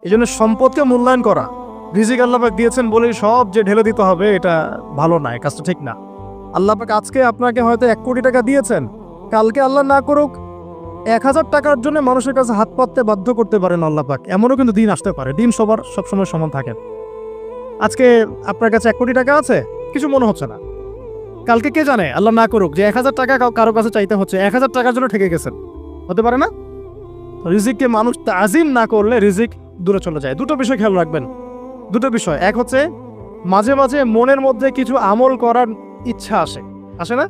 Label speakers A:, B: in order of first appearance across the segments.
A: এই জন্য সম্পদকে মূল্যায়ন করা, রিজিক আল্লাহ পাক দিয়েছেন বলেই সব যে ঢেলে দিতে হবে, এটা ভালো না, এই কাজটা ঠিক না। আল্লাহ পাক আজকে আপনাকে হয়তো 1 কোটি টাকা দিয়েছেন, কালকে আল্লাহ না করুক 1000 টাকার জন্য মানুষের কাছে হাত পাততে বাধ্য করতে পারেন আল্লাহ পাক। এমনও কিন্তু দিন আসতে পারে, দিন সবার সবসময় সমান থাকে। আজকে আপনার কাছে 1 কোটি টাকা আছে, কিছু মনে হচ্ছে না, কালকে কে জানে আল্লাহ না করুক যে 1000 টাকা কারো কাছে চাইতে হচ্ছে, 1000 টাকার জন্য ঠেকে গেছেন, হতে পারে না? রিজিককে মানুষ তাজিম না করলে রিজিক দূরে চলে যায়। দুটো বিষয় খেয়াল রাখবেন, দুটো বিষয়। এক হচ্ছে মাঝে মাঝে মনের মধ্যে কিছু আমল করার ইচ্ছা আসে না?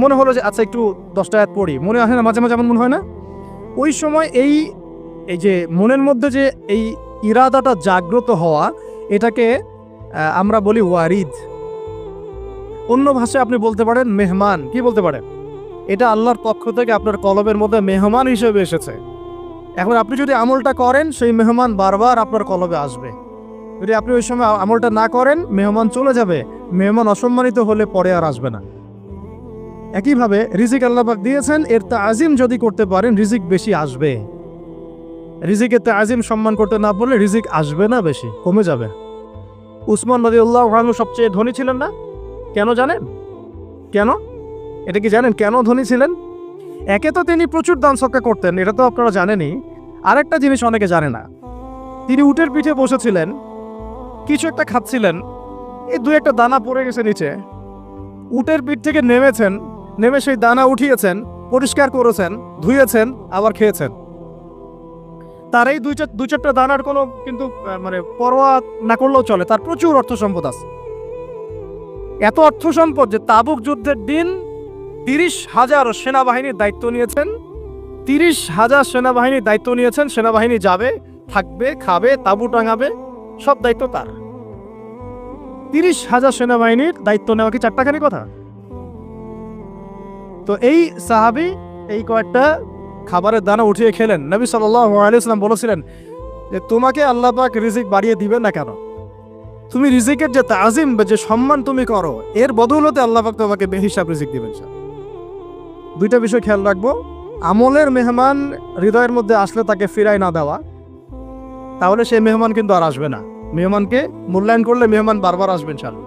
A: মনে হলো যে আচ্ছা একটু 10টা আয়াত পড়ি, মনে আসে না মাঝে মাঝে? এমন মনে হয় না? ওই সময় এই যে মনের মধ্যে যে এই ইরাদাটা জাগ্রত হওয়া, এটাকে আমরা বলি ওয়ারিদ। অন্য ভাষায় আপনি বলতে পারেন মেহমান। কি বলতে পারেন? এটা আল্লাহর পক্ষ থেকে আপনার কলবের মধ্যে মেহমান হিসেবে এসেছে। এখন আপনি যদি আমলটা করেন, সেই মেহমান বারবার আপনার কলবে আসবে। যদি আপনি ওই সময় আমলটা না করেন, মেহমান চলে যাবে, মেহমান অসম্মানিত হলে পরে আর আসবে না। একইভাবে রিজিক আল্লাহ পাক দিয়েছেন, এর তাজিম যদি করতে পারেন রিজিক বেশি আসবে। রিজিকের তাজিম সম্মান করতে না পারলে রিজিক আসবে না, বেশি কমে যাবে। উসমান রাদিয়াল্লাহু আনহু সবচেয়ে ধনী ছিলেন না? কেন জানেন? কেন? এটা কি জানেন কেন ধনী ছিলেন? একে তো তিনি প্রচুর দান সদকা করতেন, এটা তো আপনারা জানেনই। আরেকটা জিনিস অনেকে জানে না, তিনি উটের পিঠে বসেছিলেন, কিছু একটা খাচ্ছিলেন, এই 2-1 দানা পড়ে গেছে নিচে। উটের পিঠ থেকে নেমেছেন, নেমে সেই দানা উঠিয়েছেন, পরিষ্কার করেছেন, ধুয়েছেন, আবার খেয়েছেন। তার এই 2-4টা দানার কোনো কিন্তু মানে পরোয়া না করলেও চলে, তার প্রচুর অর্থ সম্পদ আছে। এত অর্থ সম্পদ যে তাবুক যুদ্ধের দিন 30,000 সেনাবাহিনীর দায়িত্ব নিয়েছেন। 30,000 সেনাবাহিনীর দায়িত্ব নিয়েছেন। সেনাবাহিনী যাবে, থাকবে, খাবে, তাঁবু টাঙাবে, সব দায়িত্ব তার। 30,000 সেনাবাহিনীর দায়িত্ব নেওয়া কি চারটাখানি কথা? তো এই সাহাবী এই কয়েকটা খাবারের দানা উঠিয়ে খেলেন। নবী সাল্লাল্লাহু আলাইহি ওয়াসাল্লাম বলেছিলেন যে তোমাকে আল্লাহ পাক রিজিক বাড়িয়ে দিবেন না কেন? তুমি রিজিকের যে তাজিম বা যে সম্মান তুমি করো, এর বদৌলতে আল্লাহ পাক তোমাকে বেহিসাব রিজিক দিবেন। দুইটা বিষয় খেয়াল রাখবো। আমলের মেহমান হৃদয়ের মধ্যে আসলে তাকে ফিরাই না দেওয়া, তাহলে সেই মেহমান কিন্তু আর আসবে না। মেহমানকে মূল্যায়ন করলে মেহমান বারবার আসবেন ইনশাআল্লাহ।